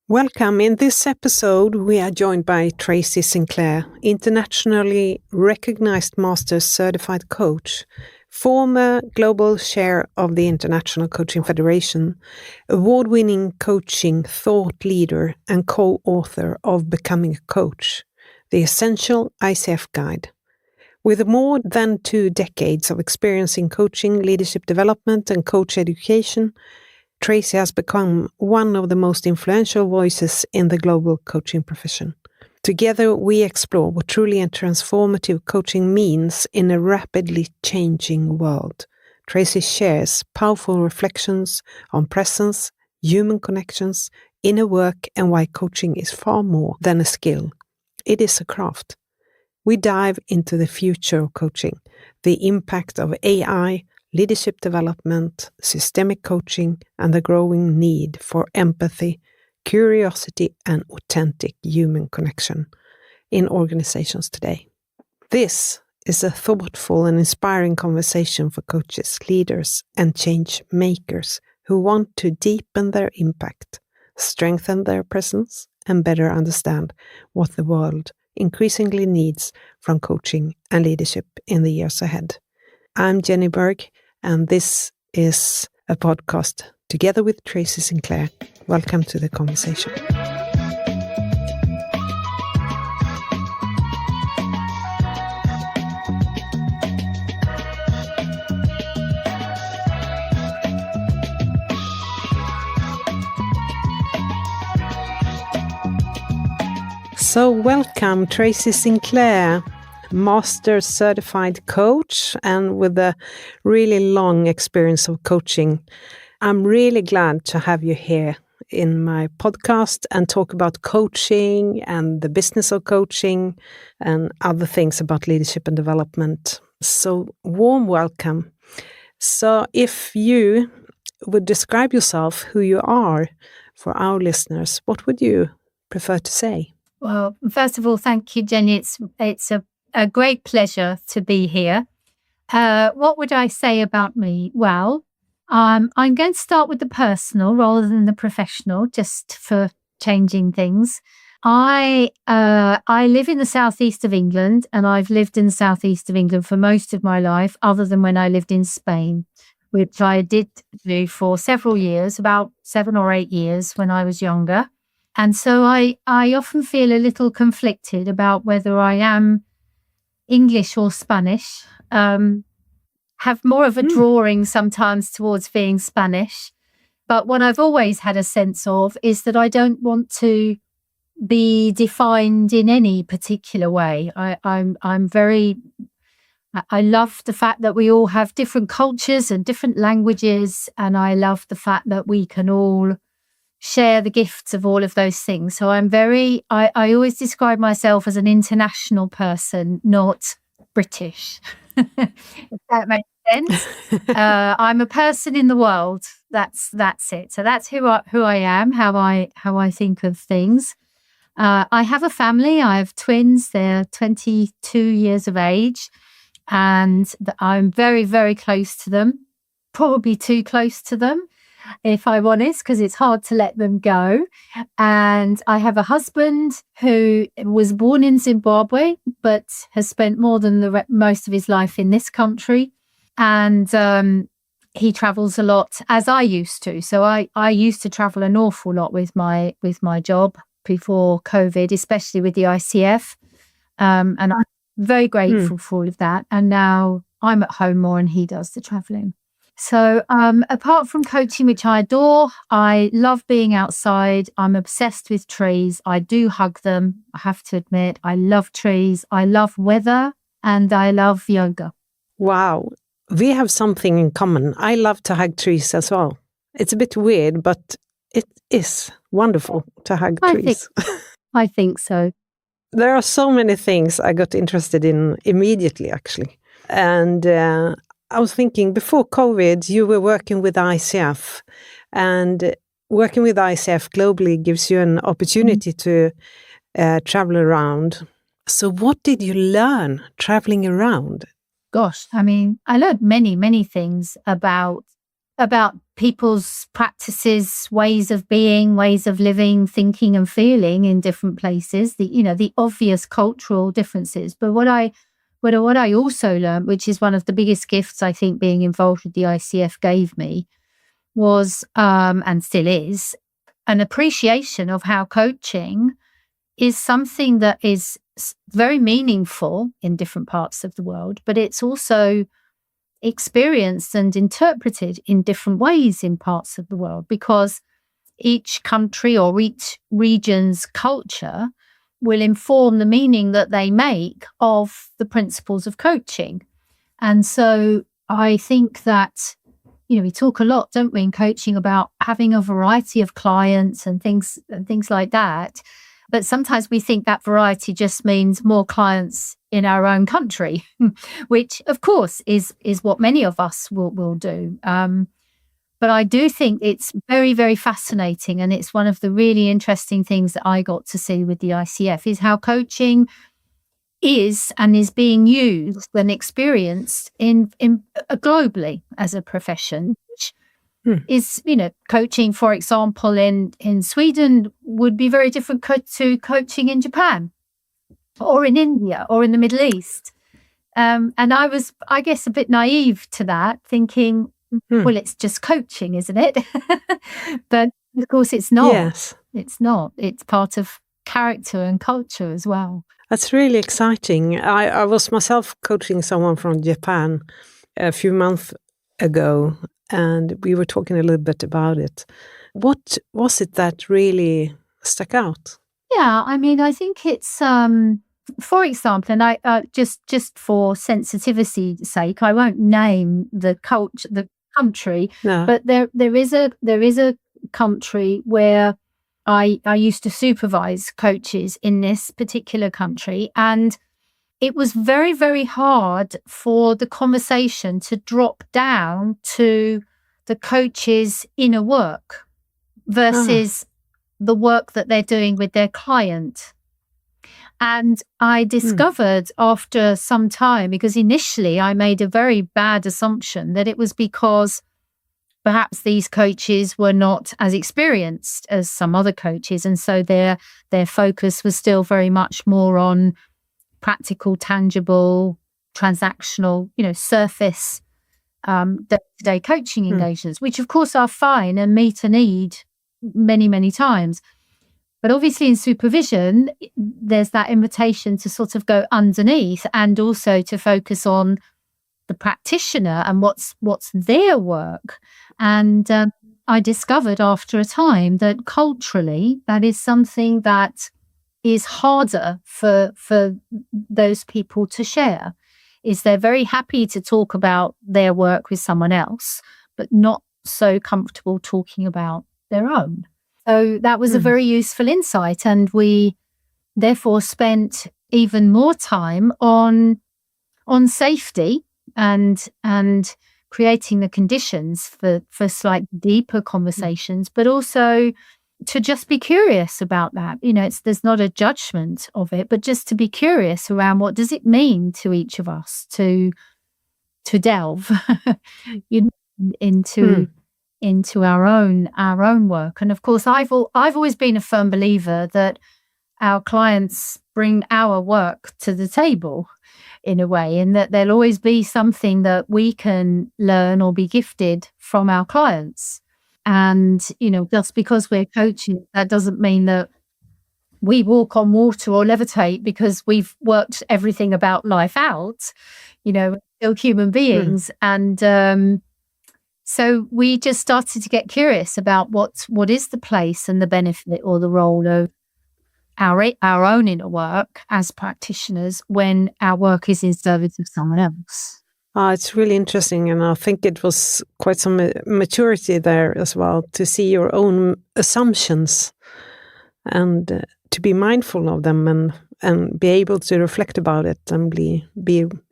Welcome. In this episode, we are joined by Tracy Sinclair, internationally recognized Master Certified Coach, former Global Chair of the International Coaching Federation, award-winning coaching thought leader and co-author of Becoming a Coach, the Essential ICF Guide. With more than 2 decades of experience in coaching, leadership development, and coach education, Tracy has become one of the most influential voices in the global coaching profession. Together, we explore what truly and transformative coaching means in a rapidly changing world. Tracy shares powerful reflections on presence, human connections, inner work, and why coaching is far more than a skill. It is a craft. We dive into the future of coaching, the impact of AI, leadership development, systemic coaching, and the growing need for empathy, curiosity, and authentic human connection in organizations today. This is a thoughtful and inspiring conversation for coaches, leaders, and change makers who want to deepen their impact, strengthen their presence, and better understand what the world increasingly needs from coaching and leadership in the years ahead. I'm Jenny Bergh, and this is a podcast together with Tracy Sinclair. Welcome to the conversation. So welcome, Tracy Sinclair, Master Certified Coach, and with a really long experience of coaching. I'm really glad to have you here in my podcast and talk about coaching and the business of coaching and other things about leadership and development. So warm welcome. So if you would describe yourself, who you are, for our listeners, what would you prefer to say? Well, first of all, thank you, Jenny. It's a great pleasure to be here. What would I say about me? Well, I'm going to start with the personal rather than the professional, just for changing things. I live in the southeast of England, and I've lived in the southeast of England for most of my life, other than when I lived in Spain, which I did do for several years, about 7 or 8 years when I was younger. And so I often feel a little conflicted about whether I am English or Spanish. Have more of a drawing sometimes towards being Spanish. But what I've always had a sense of is that I don't want to be defined in any particular way. I love the fact that we all have different cultures and different languages, and I love the fact that we can all share the gifts of all of those things. So I always describe myself as an international person, not British, if that makes sense. I'm a person in the world. That's it. So that's who I am, how I think of things. I have a family. I have twins. They're 22 years of age, and I'm very, very close to them, probably too close to them, if I'm honest, because it's hard to let them go. And I have a husband who was born in Zimbabwe, but has spent more than most of his life in this country. And he travels a lot, as I used to. So I used to travel an awful lot with my job before COVID, especially with the ICF. And I'm very grateful for all of that. And now I'm at home more and he does the traveling. So apart from coaching, which I adore, I love being outside. I'm obsessed with trees. I do hug them, I have to admit. I love trees. I love weather, and I love yoga. Wow. We have something in common. I love to hug trees as well. It's a bit weird, but it is wonderful to hug trees. I think so. There are so many things I got interested in immediately, actually. And I was thinking, before COVID, you were working with ICF, and working with ICF globally gives you an opportunity to travel around. So what did you learn traveling around? Gosh, I mean, I learned many, many things about about people's practices, ways of being, ways of living, thinking and feeling in different places, the obvious cultural differences. But what I also learned, which is one of the biggest gifts I think being involved with the ICF gave me, was, and still is, an appreciation of how coaching is something that is very meaningful in different parts of the world, but it's also experienced and interpreted in different ways in parts of the world, because each country or each region's culture will inform the meaning that they make of the principles of coaching. And so I think that, we talk a lot, don't we, in coaching about having a variety of clients and things like that. But sometimes we think that variety just means more clients in our own country, which of course is what many of us will do. But I do think it's very, very fascinating. And it's one of the really interesting things that I got to see with the ICF is how coaching is being used and experienced in globally as a profession. Is, coaching, for example, in Sweden would be very different to coaching in Japan or in India or in the Middle East. And I was, I guess, a bit naive to that, thinking, well, it's just coaching, isn't it? But of course it's not. Yes. It's not. It's part of character and culture as well. That's really exciting. I was myself coaching someone from Japan a few months ago, and we were talking a little bit about it. What was it that really stuck out? Yeah, I mean, I think it's, for example, and I just for sensitivity's sake, I won't name the country, No. but there is a country where I used to supervise coaches in this particular country, and it was very, very hard for the conversation to drop down to the coach's inner work versus the work that they're doing with their client. And I discovered after some time, because initially I made a very bad assumption that it was because perhaps these coaches were not as experienced as some other coaches. And so their focus was still very much more on practical, tangible, transactional, surface day-to-day coaching engagements, which of course are fine and meet a need many, many times. But obviously in supervision, there's that invitation to sort of go underneath and also to focus on the practitioner and what's their work. And I discovered after a time that culturally, that is something that is harder for those people to share. Is they're very happy to talk about their work with someone else, but not so comfortable talking about their own. So that was a very useful insight, and we therefore spent even more time on safety and creating the conditions for slightly deeper conversations, but also to just be curious about that. There's not a judgment of it, but just to be curious around what does it mean to each of us to delve into our own work. And of course, I've always been a firm believer that our clients bring our work to the table in a way, and that there'll always be something that we can learn or be gifted from our clients. And, just because we're coaching, that doesn't mean that we walk on water or levitate because we've worked everything about life out. We're still human beings. And so we just started to get curious about what is the place and the benefit or the role of our own inner work as practitioners when our work is in service of someone else. It's really interesting, and I think it was quite some maturity there as well to see your own assumptions and to be mindful of them and be able to reflect about it and be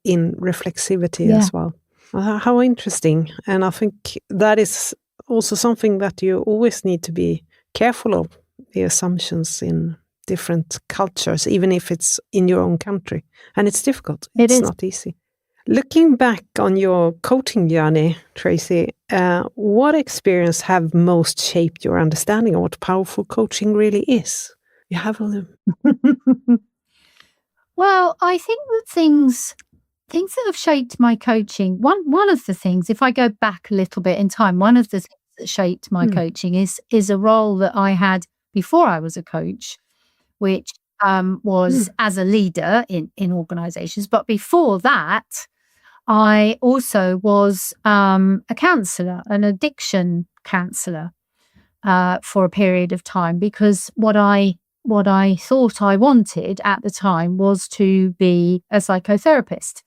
in reflexivity as well. How interesting. And I think that is also something that you always need to be careful of, the assumptions in different cultures, even if it's in your own country. And it's difficult. It's not easy. Looking back on your coaching journey, Tracy, what experience have most shaped your understanding of what powerful coaching really is? You have a little. Well, I think the things that have shaped my coaching, one of the things, if I go back a little bit in time, one of the things that shaped my coaching is a role that I had before I was a coach, which was as a leader in organizations. But before that, I also was a counselor, an addiction counselor, for a period of time, because what I thought I wanted at the time was to be a psychotherapist.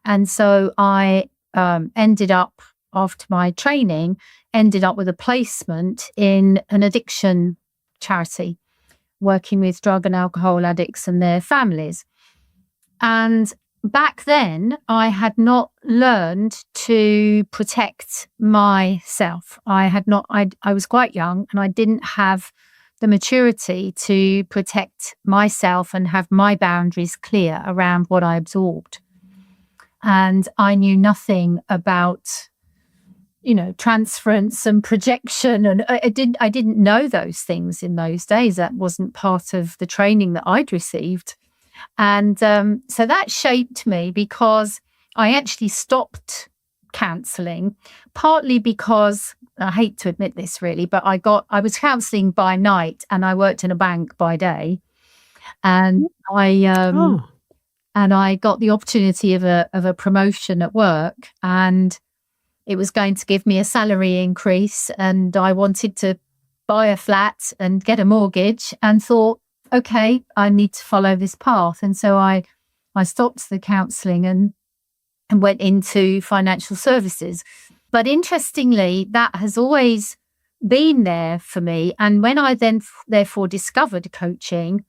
And so I ended up, after my training, with a placement in an addiction charity, working with drug and alcohol addicts and their families. And back then, I had not learned to protect myself. I was quite young, and I didn't have the maturity to protect myself and have my boundaries clear around what I absorbed. And I knew nothing about, transference and projection. And I didn't know those things in those days. That wasn't part of the training that I'd received. And so that shaped me, because I actually stopped counselling, partly because, I hate to admit this really, but I was counselling by night and I worked in a bank by day. And I got the opportunity of a promotion at work, and it was going to give me a salary increase, and I wanted to buy a flat and get a mortgage, and thought, okay, I need to follow this path. And so I stopped the counselling and went into financial services. But interestingly, that has always been there for me. And when I then therefore discovered coaching,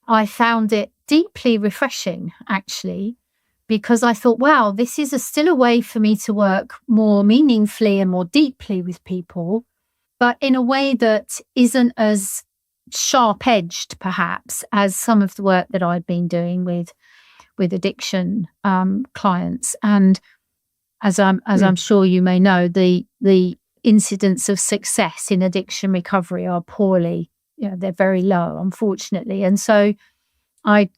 I found it deeply refreshing, actually, because I thought, wow, this is still a way for me to work more meaningfully and more deeply with people, but in a way that isn't as sharp-edged, perhaps, as some of the work that I'd been doing with addiction clients. And as I'm sure you may know, the incidents of success in addiction recovery are they're very low, unfortunately. And so I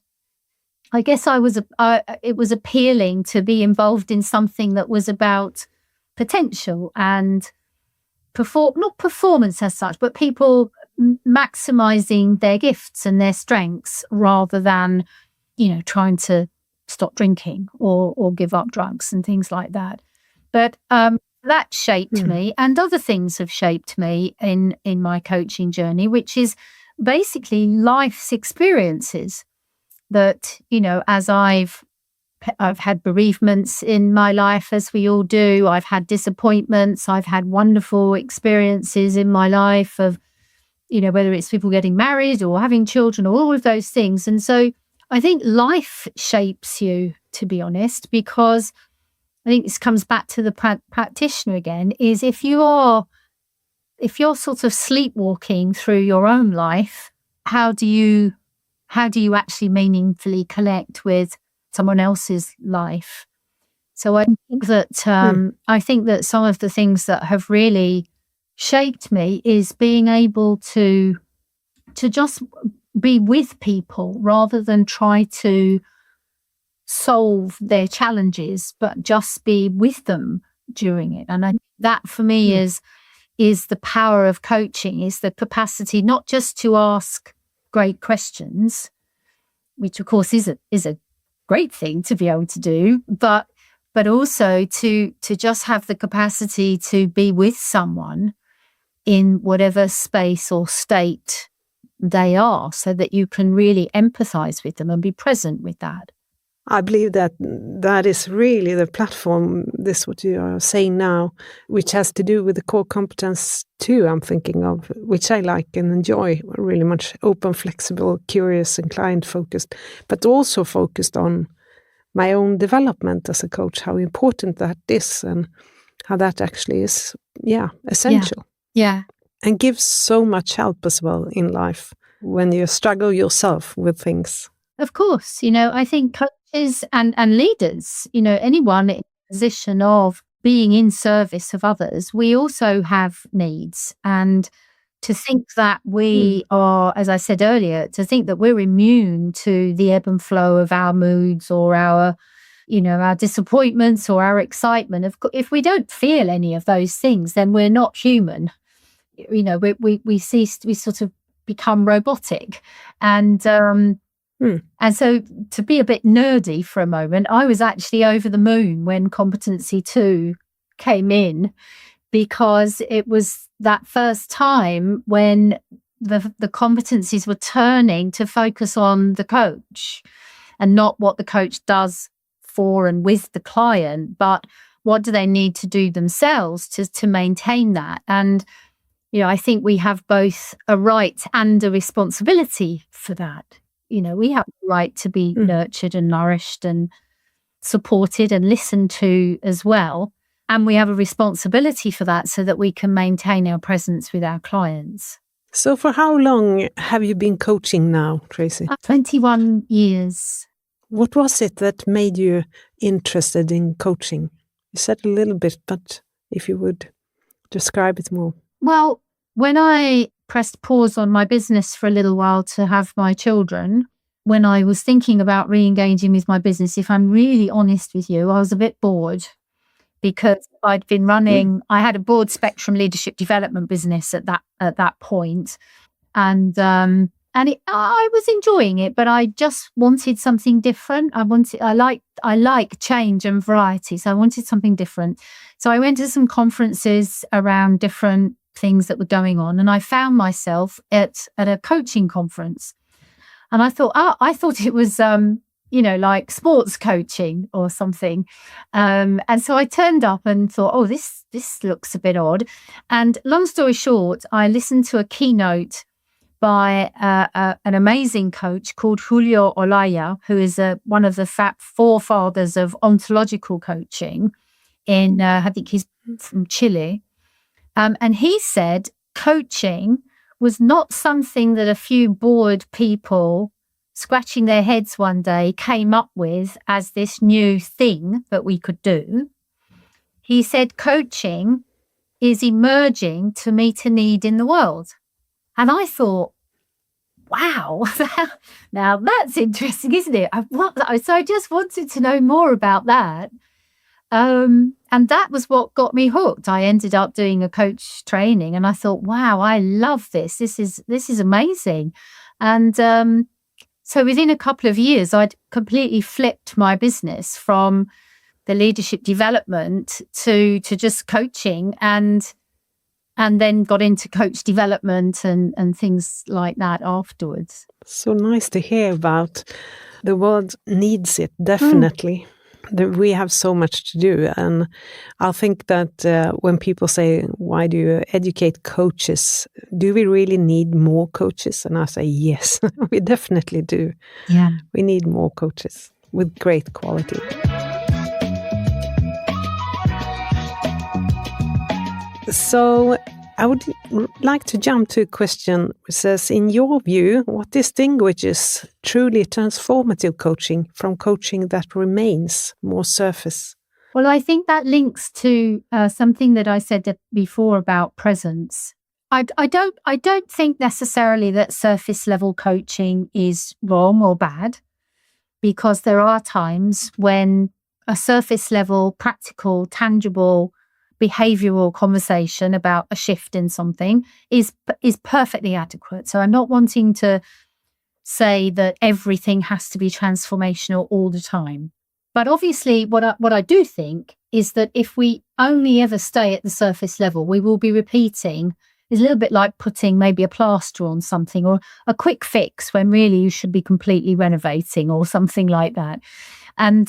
guess it was appealing to be involved in something that was about potential and not performance as such, but people maximizing their gifts and their strengths, rather than, trying to stop drinking or give up drugs and things like that. But that shaped me, and other things have shaped me in my coaching journey, which is basically life's experiences that, as I've had bereavements in my life, as we all do. I've had disappointments. I've had wonderful experiences in my life of, whether it's people getting married or having children or all of those things. And so I think life shapes you, to be honest, because I think this comes back to the practitioner again, is if you're sort of sleepwalking through your own life, how do you actually meaningfully connect with someone else's life? So I think that some of the things that have really shaped me is being able to just be with people rather than try to solve their challenges, but just be with them during it. And that for me is the power of coaching, is the capacity not just to ask great questions, which of course is a great thing to be able to do, but also to just have the capacity to be with someone in whatever space or state they are, so that you can really empathize with them and be present with that. I believe that is really the platform, this what you are saying now, which has to do with the core competence too, I'm thinking of, which I like and enjoy really much: open, flexible, curious and client-focused, but also focused on my own development as a coach, how important that is and how that actually is, essential. Yeah. And gives so much help as well in life when you struggle yourself with things. Of course, I think coaching coaches and leaders, anyone in a position of being in service of others, we also have needs. And to think that we are, as I said earlier, to think that we're immune to the ebb and flow of our moods or our disappointments or our excitement. If we don't feel any of those things, then we're not human. We sort of become robotic. And so, to be a bit nerdy for a moment, I was actually over the moon when Competency 2 came in, because it was that first time when the competencies were turning to focus on the coach and not what the coach does for and with the client, but what do they need to do themselves to maintain that. And I think we have both a right and a responsibility for that. We have the right to be nurtured and nourished and supported and listened to as well. And we have a responsibility for that so that we can maintain our presence with our clients. So for how long have you been coaching now, Tracy? 21 years. What was it that made you interested in coaching? You said a little bit, but if you would describe it more. Well, when I pressed pause on my business for a little while to have my children, when I was thinking about re-engaging with my business, if I'm really honest with you, I was a bit bored, because I'd been running, I had a broad spectrum leadership development business at that point. And I was enjoying it, but I just wanted something different. I like change and variety. So I wanted something different. So I went to some conferences around different things that were going on, and I found myself at a coaching conference. And I thought it was like sports coaching or something. And so I turned up and thought, oh, this looks a bit odd. And long story short, I listened to a keynote by an amazing coach called Julio Olaya, who is one of the forefathers of ontological coaching I think he's from Chile. And he said coaching was not something that a few bored people scratching their heads one day came up with as this new thing that we could do. He said coaching is emerging to meet a need in the world. And I thought, wow, now that's interesting, isn't it? So I just wanted to know more about that. And that was what got me hooked. I ended up doing a coach training, and I thought, wow, I love this. This is amazing. And so within a couple of years, I'd completely flipped my business from the leadership development to just coaching, and then got into coach development and things like that afterwards. So nice to hear about. The world needs it, definitely. We have so much to do, and I think that when people say, why do you educate coaches? Do we really need more coaches? And I say, yes, we definitely do. Yeah. We need more coaches with great quality. So I would like to jump to a question which says, in your view, what distinguishes truly transformative coaching from coaching that remains more surface? Well, I think that links to something that I said before about presence. I don't think necessarily that surface level coaching is wrong or bad, because there are times when a surface level, practical, tangible, behavioral conversation about a shift in something is perfectly adequate. So I'm not wanting to say that everything has to be transformational all the time. But obviously what I do think is that if we only ever stay at the surface level, we will be repeating. It's a little bit like putting maybe a plaster on something, or a quick fix when really you should be completely renovating or something like that. And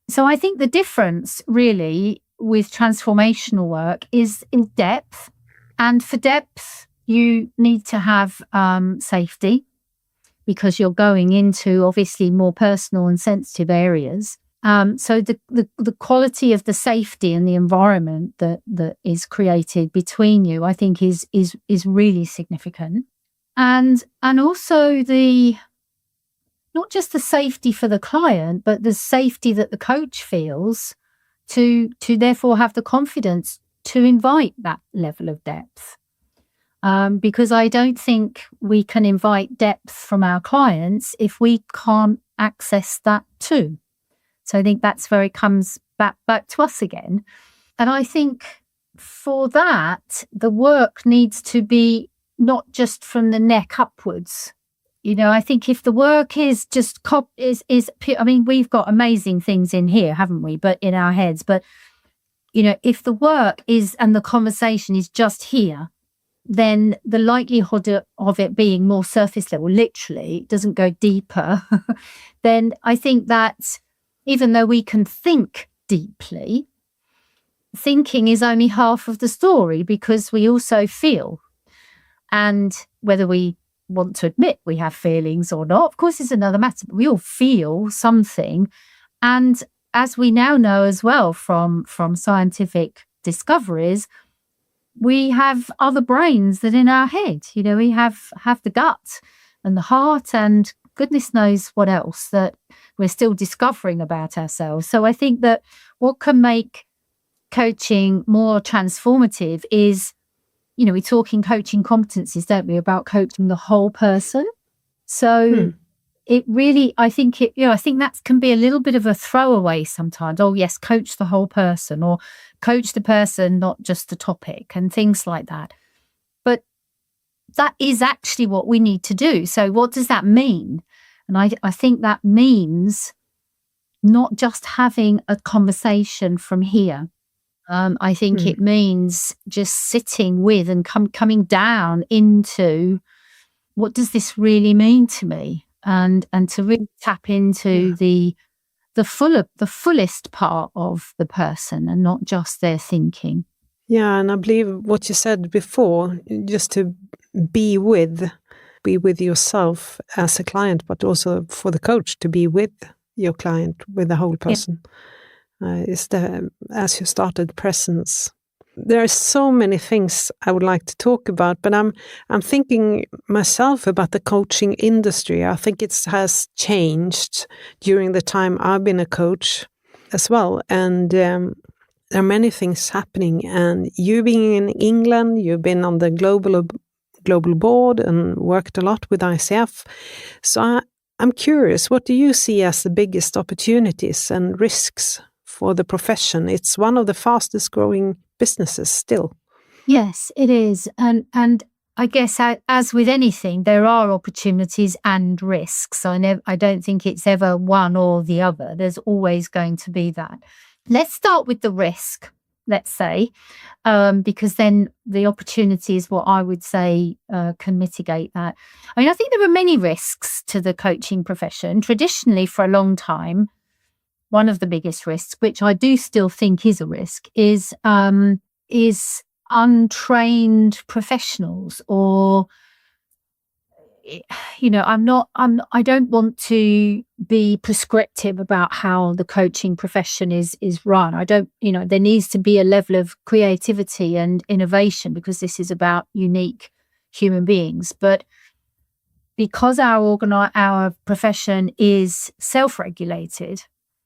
so I think the difference really with transformational work is in depth. And for depth, you need to have safety, because you're going into obviously more personal and sensitive areas. So the quality of the safety and the environment that is created between you, I think is really significant. And also the not just the safety for the client, but the safety that the coach feels to therefore have the confidence to invite that level of depth. Because I don't think we can invite depth from our clients if we can't access that too. So I think that's where it comes back to us again. And I think for that, the work needs to be not just from the neck upwards. I think if the work is just I mean, we've got amazing things in here, haven't we? But in our heads. But, if the work is and the conversation is just here, then the likelihood of it being more surface level, literally, doesn't go deeper, then I think that even though we can think deeply, thinking is only half of the story, because we also feel. And whether we want to admit we have feelings or not, of course, is another matter, but we all feel something. And as we now know as well from scientific discoveries, we have other brains than in our head. We have the gut and the heart and goodness knows what else that we're still discovering about ourselves. So I think that what can make coaching more transformative is, we're talking coaching competencies, don't we, about coaching the whole person. So it really, I think that can be a little bit of a throwaway sometimes. Oh yes, coach the whole person, or coach the person, not just the topic, and things like that. But that is actually what we need to do. So what does that mean? And I think that means not just having a conversation from here. I think it means just sitting with and coming down into what does this really mean to me, and to really tap into the fullest part of the person and not just their thinking. Yeah, and I believe what you said before, just to be with yourself as a client, but also for the coach to be with your client, with the whole person. Is the, as you started, presence. There are so many things I would like to talk about, but I'm thinking myself about the coaching industry. I think it has changed during the time I've been a coach as well, and there are many things happening. And you being in England, you've been on the global board and worked a lot with ICF. So I'm curious, what do you see as the biggest opportunities and risks for the profession? It's one of the fastest growing businesses still. Yes, it is. And I guess as with anything, there are opportunities and risks. I don't think it's ever one or the other. There's always going to be that. Let's start with the risk, let's say, because then the opportunity is what I would say can mitigate that. I mean, I think there are many risks to the coaching profession. Traditionally, for a long time, one of the biggest risks, which I do still think is a risk, is untrained professionals, or I don't want to be prescriptive about how the coaching profession is run. I don't, there needs to be a level of creativity and innovation, because this is about unique human beings. But because our profession is self-regulated,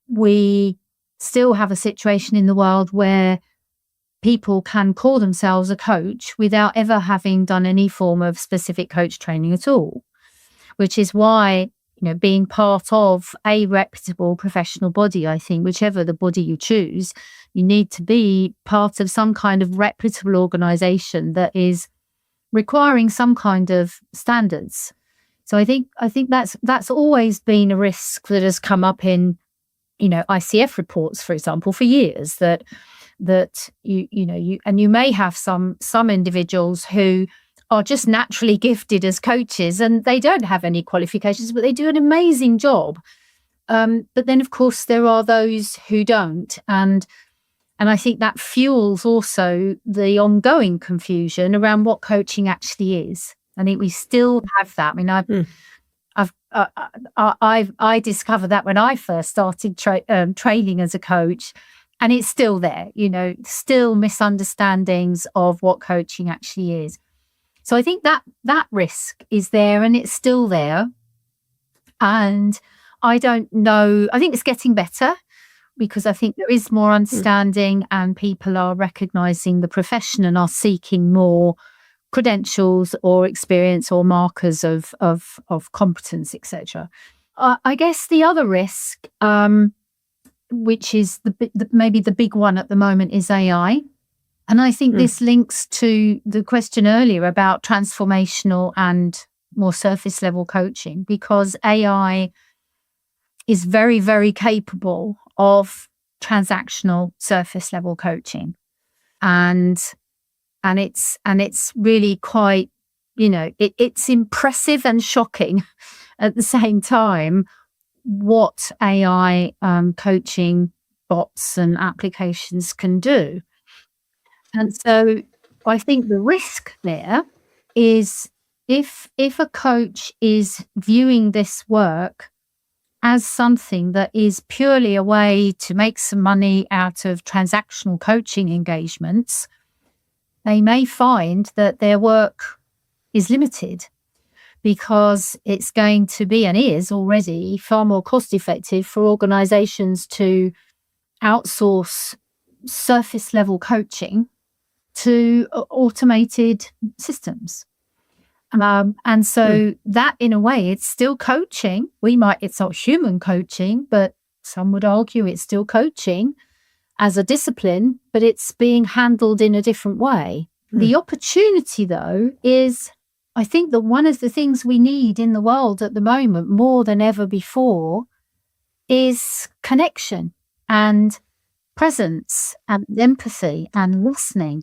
we still have a situation in the world where people can call themselves a coach without ever having done any form of specific coach training at all, which is why, being part of a reputable professional body, I think, whichever the body you choose, you need to be part of some kind of reputable organization that is requiring some kind of standards. So I think that's always been a risk that has come up in ICF reports, for example, for years, that you may have some individuals who are just naturally gifted as coaches, and they don't have any qualifications, but they do an amazing job. But then, of course, there are those who don't, and I think that fuels also the ongoing confusion around what coaching actually is. I think we still have that. I mean, I discovered that when I first started training as a coach, and it's still there, still misunderstandings of what coaching actually is. So I think that risk is there, and it's still there. And I don't know, I think it's getting better because I think there is more understanding and people are recognizing the profession and are seeking more credentials or experience or markers of competence, etc. I guess the other risk, which is maybe the big one at the moment, is AI. And I think this links to the question earlier about transformational and more surface level coaching, because AI is very, very capable of transactional surface level coaching. And it's really quite, it's impressive and shocking at the same time what AI coaching bots and applications can do. And so I think the risk there is if a coach is viewing this work as something that is purely a way to make some money out of transactional coaching engagements, they may find that their work is limited because it's going to be, and is already, far more cost effective for organizations to outsource surface level coaching to automated systems. And so that, in a way, it's still coaching. It's not human coaching, but some would argue it's still coaching as a discipline, but it's being handled in a different way. The opportunity, though, is, I think, that one of the things we need in the world at the moment more than ever before is connection and presence and empathy and listening.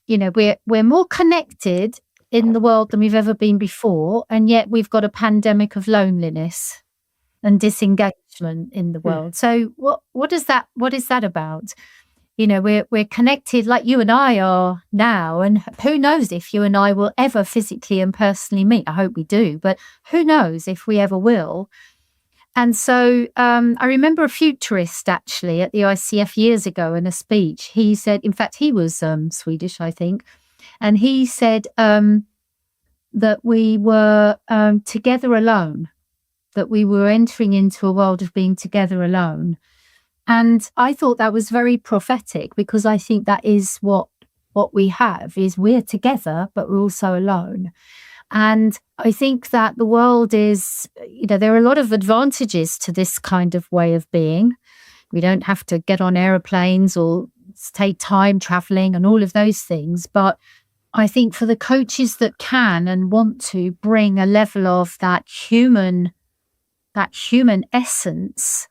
We're more connected in the world than we've ever been before, and yet we've got a pandemic of loneliness and disengagement in the world. So what is that about? We're connected like you and I are now, and who knows if you and I will ever physically and personally meet. I hope we do, but who knows if we ever will. And so I remember a futurist actually at the ICF years ago in a speech. He said, in fact, he was Swedish, I think, and he said that we were together alone, that we were entering into a world of being together alone. And I thought that was very prophetic, because I think that is what we have, is we're together, but we're also alone. And I think that the world is, there are a lot of advantages to this kind of way of being. We don't have to get on aeroplanes or take time traveling and all of those things. But I think for the coaches that can and want to bring a level of that human essence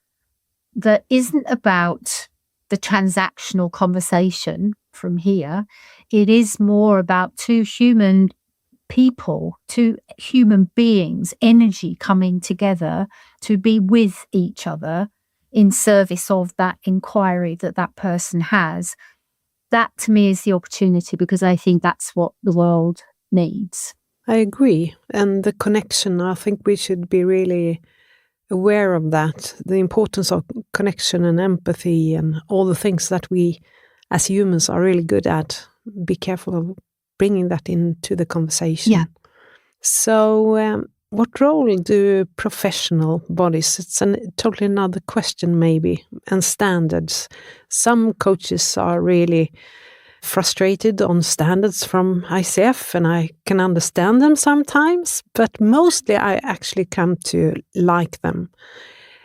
that isn't about the transactional conversation from here, it is more about two human people, two human beings, energy coming together to be with each other in service of that inquiry that person has. That to me is the opportunity, because I think that's what the world needs. I agree. And the connection, I think we should be really aware of that, the importance of connection and empathy and all the things that we as humans are really good at. Be careful of bringing that into the conversation. Yeah. So what role do professional bodies, it's totally another question maybe, and standards. Some coaches are really frustrated on standards from ICF, and I can understand them sometimes, but mostly I actually come to like them.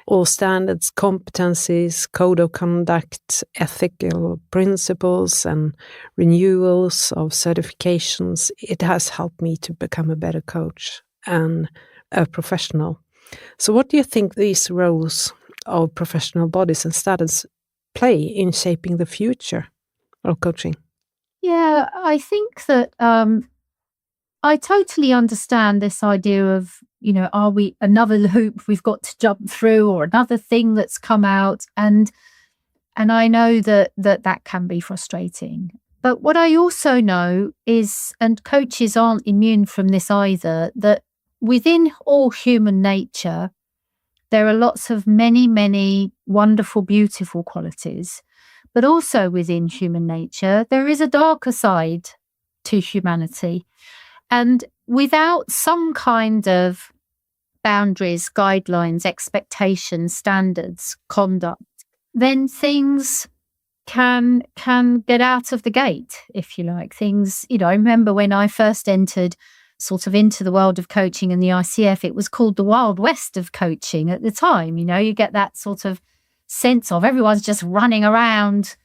All standards, competencies, code of conduct, ethical principles, and renewals of certifications, it has helped me to become a better coach and a professional. So what do you think these roles of professional bodies and standards play in shaping the future of coaching? Yeah, I think that I totally understand this idea of, are we another hoop we've got to jump through, or another thing that's come out? And I know that can be frustrating. But what I also know is, and coaches aren't immune from this either, that within all human nature, there are lots of many, many wonderful, beautiful qualities. But also within human nature, there is a darker side to humanity. And without some kind of boundaries, guidelines, expectations, standards, conduct, then things can get out of the gate, if you like. Things, I remember when I first entered sort of into the world of coaching and the ICF, it was called the Wild West of coaching at the time. You get that sort of sense of everyone's just running around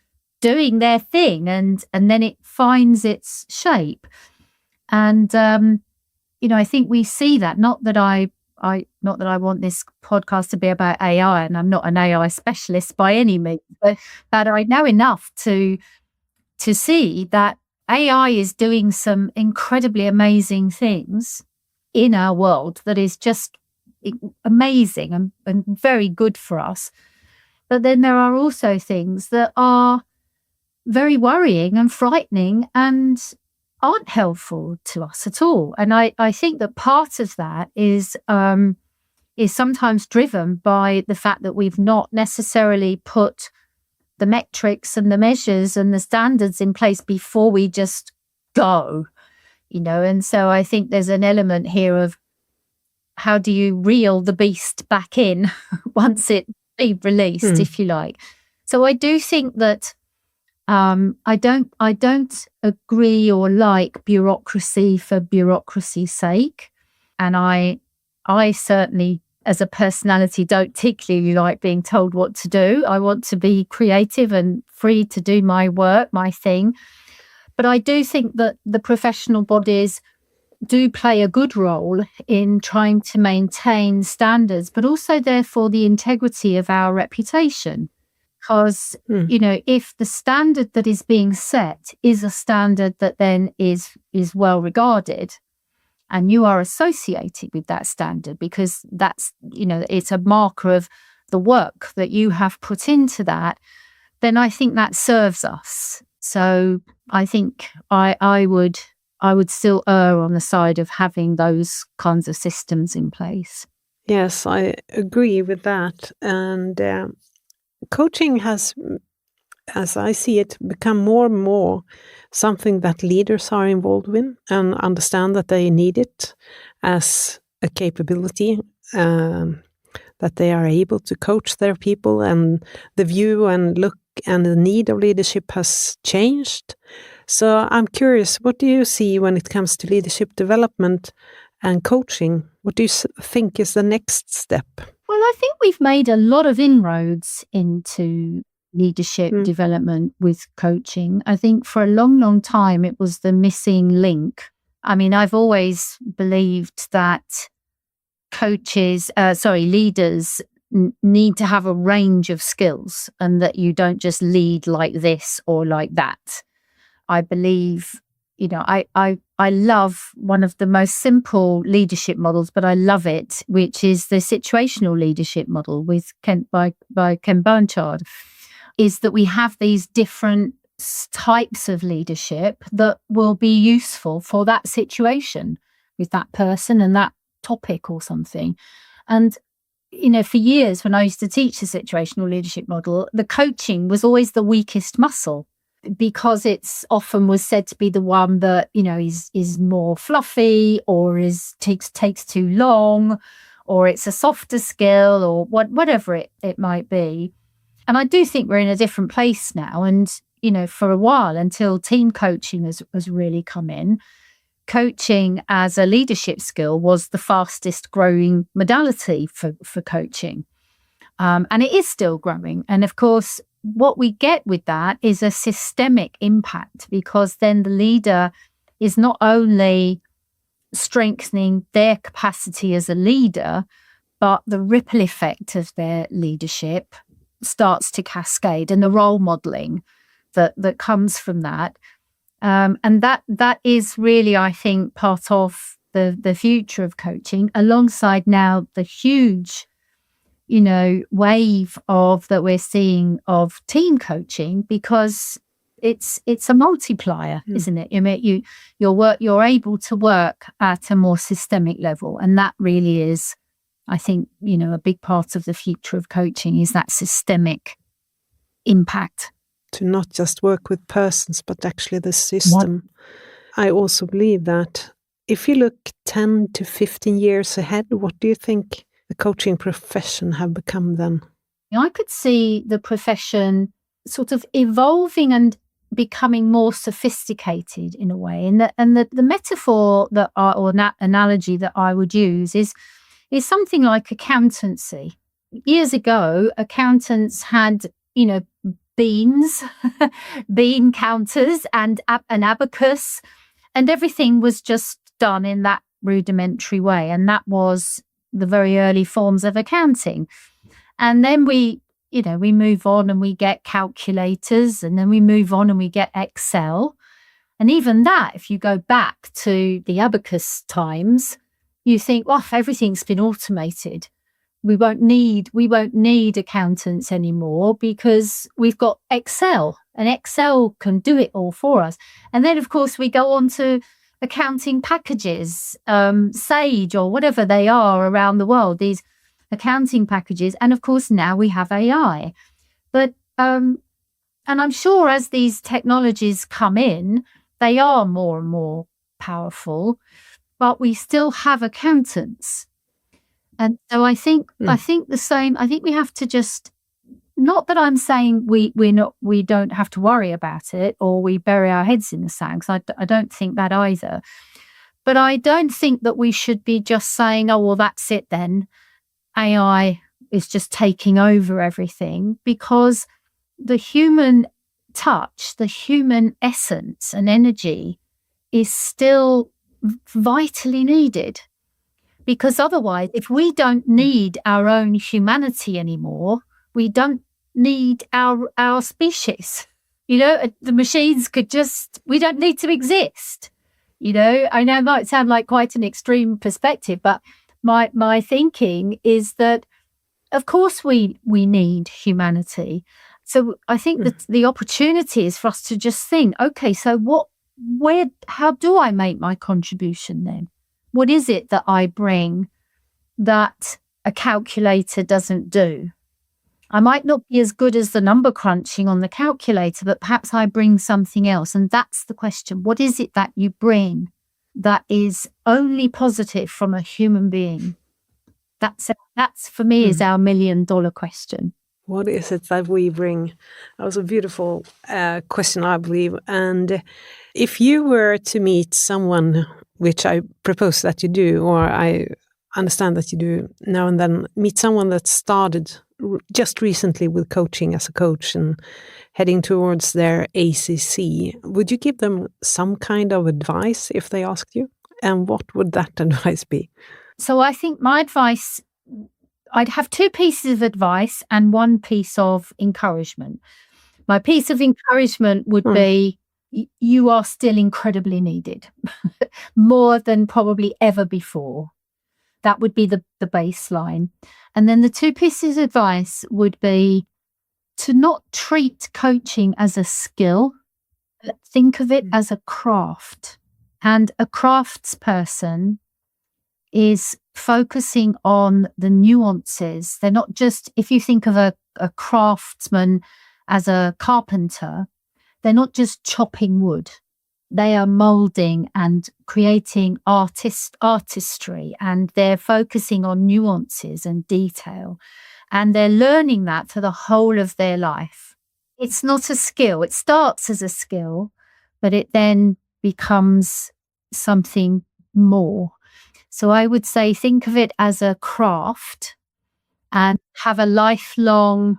doing their thing, and then it finds its shape. And I think we see that. Not that I want this podcast to be about AI, and I'm not an AI specialist by any means, but I know enough to see that AI is doing some incredibly amazing things in our world that is just amazing and very good for us. But then there are also things that are very worrying and frightening and aren't helpful to us at all. And I think that part of that is sometimes driven by the fact that we've not necessarily put the metrics and the measures and the standards in place before we just go, and so I think there's an element here of how do you reel the beast back in once it be released, if you like. So I do think that I don't agree or like bureaucracy for bureaucracy's sake, and I certainly, as a personality, don't particularly like being told what to do. I want to be creative and free to do my work, my thing. But I do think that the professional bodies do play a good role in trying to maintain standards, but also therefore the integrity of our reputation. Because, if the standard that is being set is a standard that then is well regarded, and you are associated with that standard because that's, it's a marker of the work that you have put into that, then I think that serves us. So I think I would still err on the side of having those kinds of systems in place. Yes, I agree with that. And coaching has, as I see it, become more and more something that leaders are involved in and understand that they need it as a capability, that they are able to coach their people, and the view and look and the need of leadership has changed. So I'm curious, what do you see when it comes to leadership development and coaching? What do you think is the next step? Well, I think we've made a lot of inroads into leadership development with coaching. I think for a long, long time, it was the missing link. I mean, I've always believed that leaders need to have a range of skills, and that you don't just lead like this or like that. I believe, I love one of the most simple leadership models, but I love it, which is the situational leadership model by Ken Blanchard, is that we have these different types of leadership that will be useful for that situation with that person and that topic or something. And, for years when I used to teach the situational leadership model, the coaching was always the weakest muscle, because it's often was said to be the one that, is more fluffy, or takes too long, or it's a softer skill, or whatever it might be. And I do think we're in a different place now. And, for a while, until team coaching has really come in, coaching as a leadership skill was the fastest growing modality for coaching. And it is still growing. And of course, what we get with that is a systemic impact, because then the leader is not only strengthening their capacity as a leader, but the ripple effect of their leadership starts to cascade, and the role modeling that comes from that. And that is really, I think, part of the future of coaching, alongside now the huge wave that we're seeing of team coaching, because it's a multiplier, isn't it? You're able to work at a more systemic level, and that really is, I think, a big part of the future of coaching is that systemic impact. To not just work with persons, but actually the system. I also believe that If you look 10 to 15 years ahead, what do you think the coaching profession have become then? I could see the profession sort of evolving and becoming more sophisticated in a way. And the metaphor that analogy that I would use is something like accountancy. Years ago, accountants had, beans, bean counters and an abacus, and everything was just done in that rudimentary way. And that was the very early forms of accounting. And then we move on and we get calculators, and then we move on and we get Excel. And even that, if you go back to the abacus times, you think, well, everything's been automated. We won't need accountants anymore because we've got Excel, and Excel can do it all for us. And then, of course, we go on to accounting packages, Sage or whatever they are around the world, these accounting packages. And of course, now we have AI. But, and I'm sure as these technologies come in, they are more and more powerful, but we still have accountants. And so I think the same. I think we have to just, not that I'm saying we don't have to worry about it or we bury our heads in the sand, because I don't think that either. But I don't think that we should be just saying, oh, well, that's it then. AI is just taking over everything, because the human touch, the human essence and energy is still vitally needed. Because otherwise, if we don't need our own humanity anymore, we don't need our species. The machines we don't need to exist. I know it might sound like quite an extreme perspective, but my thinking is that, of course, we need humanity. So I think that the opportunity is for us to just think, okay, so how do I make my contribution then? What is it that I bring that a calculator doesn't do? I might not be as good as the number crunching on the calculator, but perhaps I bring something else. And that's the question. What is it that you bring that is only positive from a human being? That's for me is our $1 million question. What is it that we bring? That was a beautiful question, I believe. And if you were to meet someone, which I propose that you do, or I understand that you do now and then, meet someone that started just recently with coaching as a coach and heading towards their ACC, would you give them some kind of advice if they asked you? And what would that advice be? So I think my advice, I'd have 2 pieces of advice and 1 piece of encouragement. My piece of encouragement would be, you are still incredibly needed, more than probably ever before. That would be the baseline. And then the 2 pieces of advice would be to not treat coaching as a skill, but think of it as a craft. And a craftsperson is focusing on the nuances. They're not just, if you think of a craftsman as a carpenter, they're not just chopping wood. They are molding and creating artistry, and they're focusing on nuances and detail. And they're learning that for the whole of their life. It's not a skill. It starts as a skill, but it then becomes something more. So I would say, think of it as a craft and have a lifelong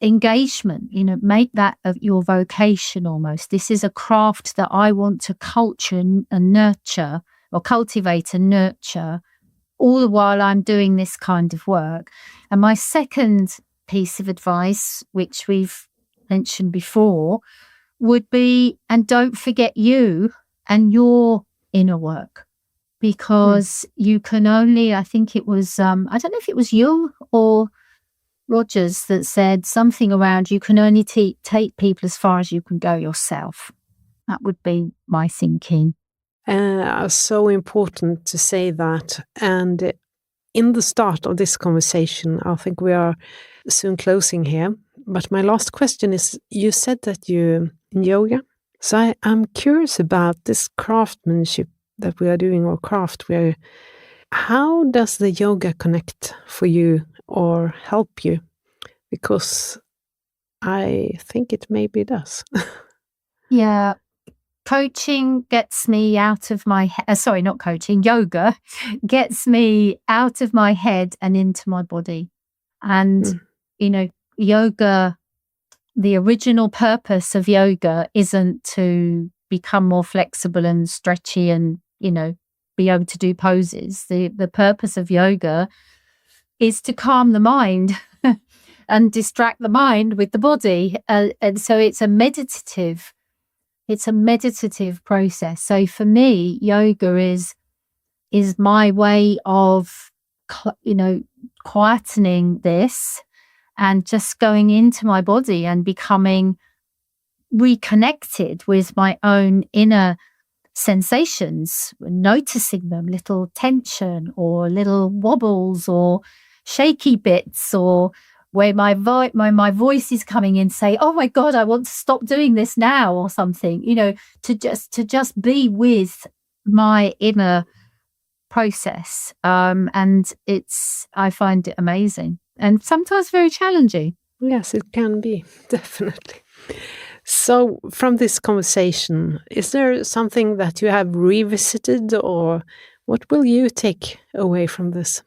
engagement, make that of your vocation almost. This is a craft that I want to culture and nurture, or cultivate and nurture, all the while I'm doing this kind of work. And my second piece of advice, which we've mentioned before, would be, and don't forget you and your inner work, because you can only, I think it was, I don't know if it was Jung or Rogers that said something around, you can only take people as far as you can go yourself. That would be my thinking. So important to say that. And in the start of this conversation, I think we are soon closing here. But my last question is, you said that you in yoga. So I'm curious about this craftsmanship that we are doing, or craft, how does the yoga connect for you or help you? Because I think it maybe does. Yeah. Coaching gets me out of my head. Sorry, not coaching. Yoga gets me out of my head and into my body. And, yoga, the original purpose of yoga isn't to become more flexible and stretchy and, be able to do poses. The purpose of yoga is to calm the mind and distract the mind with the body. And so it's a meditative process. So for me, yoga is my way of, quietening this and just going into my body and becoming reconnected with my own inner sensations, noticing them, little tension or little wobbles or shaky bits, or where my voice is coming in, say, oh my God, I want to stop doing this now, or something, to just be with my inner process. And I find it amazing and sometimes very challenging. Yes, it can be, definitely. So from this conversation, is there something that you have revisited, or what will you take away from this?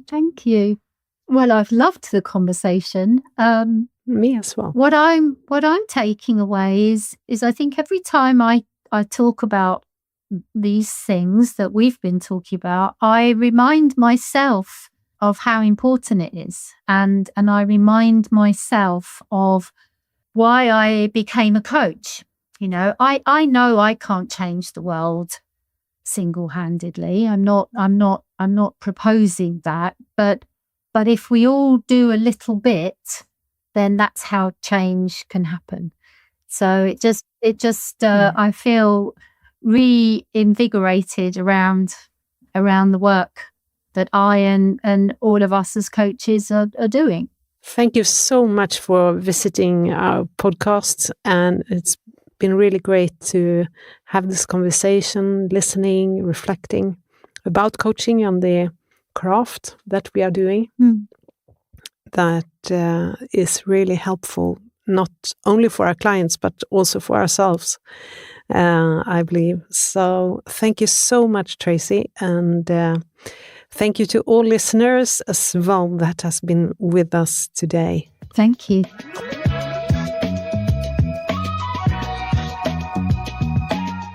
Thank you. Well, I've loved the conversation. Me as well. What I'm taking away is I think every time I talk about these things that we've been talking about, I remind myself of how important it is. And I remind myself of why I became a coach. I know I can't change the world single-handedly. I'm not proposing that, but if we all do a little bit, then that's how change can happen. So it just I feel reinvigorated around the work that I and all of us as coaches are doing. Thank you so much for visiting our podcast, and it's been really great to have this conversation, listening, reflecting about coaching and the craft that we are doing. That is really helpful, not only for our clients, but also for ourselves, I believe. So thank you so much, Tracy. And thank you to all listeners as well that has been with us today. Thank you.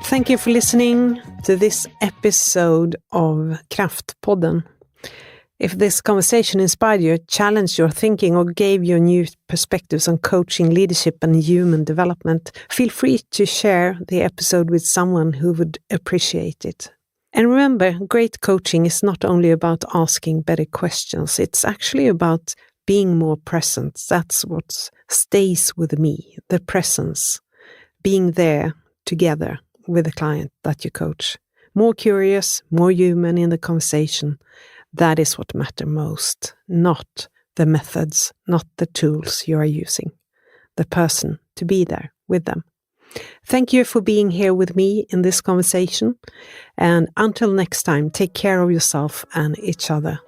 Thank you for listening to this episode of Kraftpodden. If this conversation inspired you, challenged your thinking, or gave you new perspectives on coaching, leadership, and human development, feel free to share the episode with someone who would appreciate it. And remember, great coaching is not only about asking better questions, it's actually about being more present. That's what stays with me, the presence, being there together with the client that you coach. More curious, more human in the conversation. That is what matters most, not the methods, not the tools you are using. The person, to be there with them. Thank you for being here with me in this conversation. And until next time, take care of yourself and each other.